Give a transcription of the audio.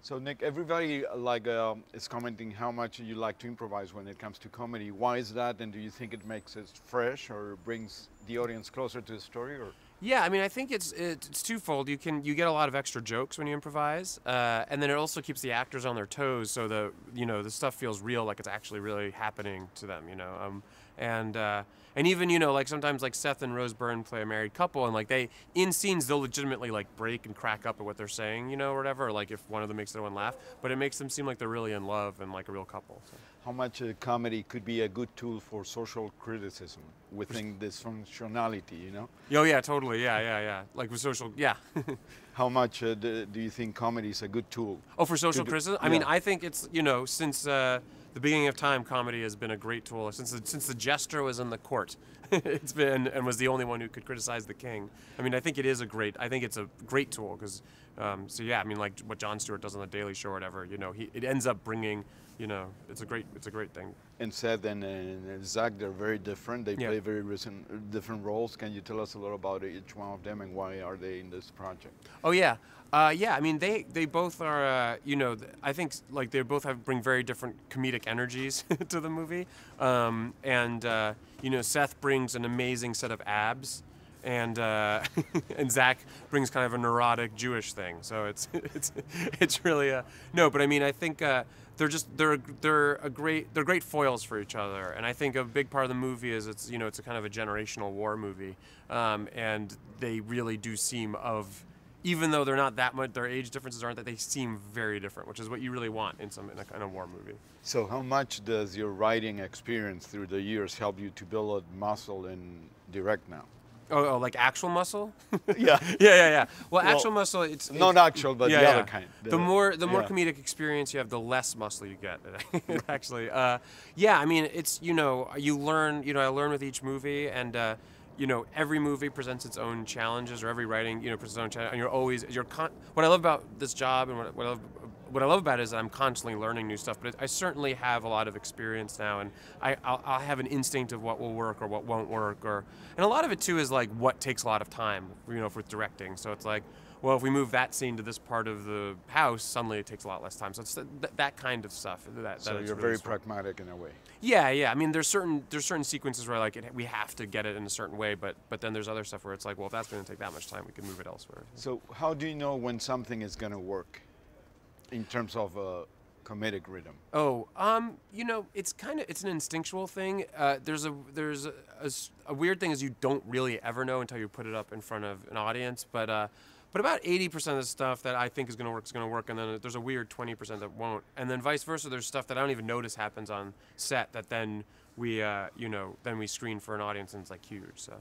So Nick, everybody is commenting how much you like to improvise when it comes to comedy. Why is that, and do you think it makes it fresh or brings the audience closer to the story? Or Yeah, I mean, I think it's twofold. You get a lot of extra jokes when you improvise, and then it also keeps the actors on their toes, so the stuff feels real, like it's actually really happening to them. And and even like sometimes like Seth and Rose Byrne play a married couple, and like they in scenes they'll legitimately like break and crack up at what they're saying, or whatever. Or, like if one of them makes the other one laugh, but it makes them seem like they're really in love and like a real couple. So. how much comedy could be a good tool for social criticism within this functionality? Oh yeah, totally. Yeah. Like with social, yeah. How much do you think comedy is a good tool? Oh, for social criticism? I mean, I think it's, since the beginning of time, comedy has been a great tool. Since the jester was in the court, it's been, and was the only one who could criticize the king. I mean, I think it's a great tool, because, so yeah, I mean, like what Jon Stewart does on The Daily Show or whatever, it ends up bringing, it's a great thing. And Seth and Zach, they're very different. They play very different roles. Can you tell us a little about each one of them and why are they in this project? Oh yeah, yeah. I mean, they both are. I think like they both bring very different comedic energies to the movie. Seth brings an amazing set of abs, and and Zach brings kind of a neurotic Jewish thing. So it's really no. But I mean, I think they're great foils for each other. And I think a big part of the movie is it's a kind of a generational war movie, and they really do seem even though they're not that much, their age differences aren't that, they seem very different, which is what you really want in a kind of war movie. So how much does your writing experience through the years help you to build a muscle in direct now? Oh, like actual muscle? Yeah. Yeah. Well, actual muscle, it's not actual, but the other kind. The more comedic experience you have, the less muscle you get. Actually, yeah. I mean, it's you learn. I learn with each movie, and every movie presents its own challenges, or every writing presents its own challenge. And what I love about this job, and what I love about it is that I'm constantly learning new stuff. But I certainly have a lot of experience now, and I'll have an instinct of what will work or what won't work, and a lot of it too is like what takes a lot of time, with directing. So it's like, well, if we move that scene to this part of the house, suddenly it takes a lot less time. So it's that kind of stuff. So you're very pragmatic in a way. Yeah. I mean, there's certain sequences where like we have to get it in a certain way, but then there's other stuff where it's like, well, if that's going to take that much time, we can move it elsewhere. So how do you know when something is going to work in terms of comedic rhythm? Oh, it's an instinctual thing. There's a weird thing is you don't really ever know until you put it up in front of an audience, but about 80% of the stuff that I think is going to work, and then there's a weird 20% that won't, and then vice versa. There's stuff that I don't even notice happens on set that then we screen for an audience, and it's like huge. So.